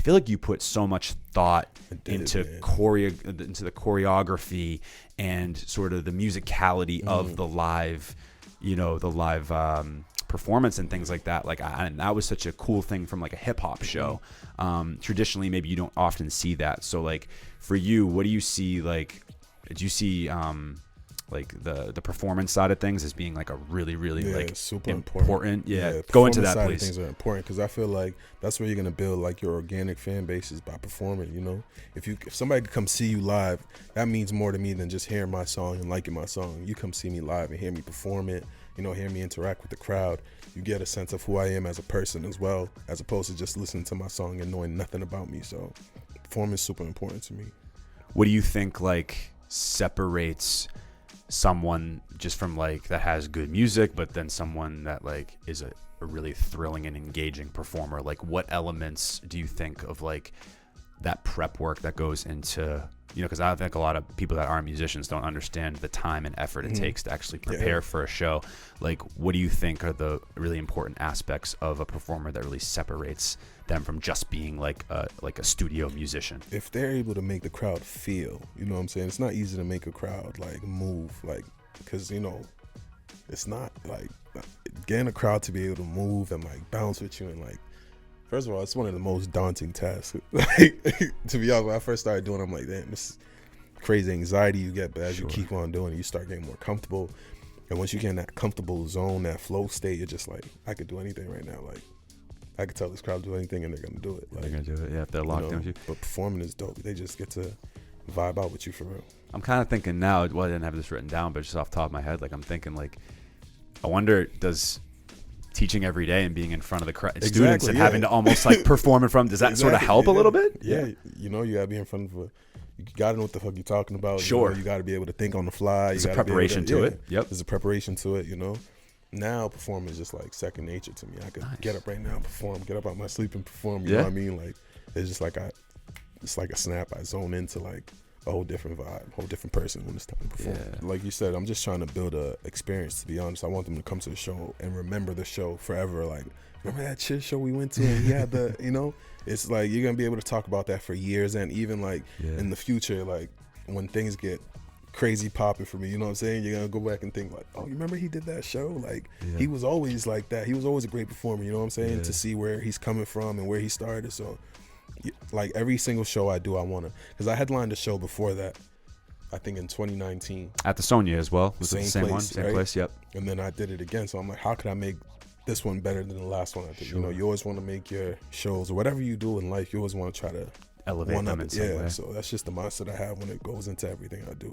feel like you put so much thought into the choreography and sort of the musicality of the live, performance and things like that. Like, and that was such a cool thing from like a hip hop show. Traditionally, maybe you don't often see that. So like for you, what do you see? Like, do you see like the performance side of things as being like a really like super important? Yeah, go into that, side please. Of things are important because I feel like that's where you're gonna build like your organic fan base is by performing. You know, if somebody could come see you live, that means more to me than just hearing my song and liking my song. You come see me live and hear me perform it. You know, hear me interact with the crowd. You get a sense of who I am as a person as well, as opposed to just listening to my song and knowing nothing about me. So, performance is super important to me. What do you think like separates someone just from like that has good music, but then someone that like is a really thrilling and engaging performer? Like, what elements do you think of like that prep work that goes into, because I think a lot of people that aren't musicians don't understand the time and effort it takes to actually prepare for a show. Like, what do you think are the really important aspects of a performer that really separates them from just being like a studio musician? If they're able to make the crowd feel, you know what I'm saying? It's not easy to make a crowd like move, like, because it's not like getting a crowd to be able to move and like bounce with you and like. First of all, it's one of the most daunting tasks. Like, to be honest, when I first started doing it, I'm like, damn, this is crazy anxiety you get. But as you keep on doing it, you start getting more comfortable. And once you get in that comfortable zone, that flow state, you're just like, I could do anything right now. Like, I could tell this crowd to do anything and they're going to do it. Like, they're going to do it, yeah, if they're locked in with you. But performing is dope. They just get to vibe out with you for real. I'm kind of thinking now, well, I didn't have this written down, but just off the top of my head, like, I'm thinking, like, I wonder, does teaching every day and being in front of the students and having to almost like perform in front, does that sort of help a little bit? Yeah, you gotta be in front of you gotta know what the fuck you're talking about. Sure. You gotta be able to think on the fly. There's a preparation to it. Yep. There's a preparation to it, Now performing is just like second nature to me. I could get up right now and perform, get up out my sleep and perform, you know what I mean? Like, it's just like it's like a snap. I zone into like a whole different vibe, whole different person when it's time to perform. Yeah. Like you said, I'm just trying to build a experience, to be honest. I want them to come to the show and remember the show forever. Like, remember that Chizz show we went to and he had the, it's like you're going to be able to talk about that for years. And even like in the future, like when things get crazy popping for me, you know what I'm saying? You're going to go back and think like, oh, you remember he did that show? Like he was always like that. He was always a great performer, you know what I'm saying? To see where he's coming from and where he started. So like every single show I do, I want to, because I headlined a show before that, I think in 2019. At the Sonia as well? Was it the same one? Same place, yep. And then I did it again. So I'm like, how could I make this one better than the last one I did? Sure. You always want to make your shows, or whatever you do in life, you always want to try to elevate them in some way. So that's just the mindset I have when it goes into everything I do.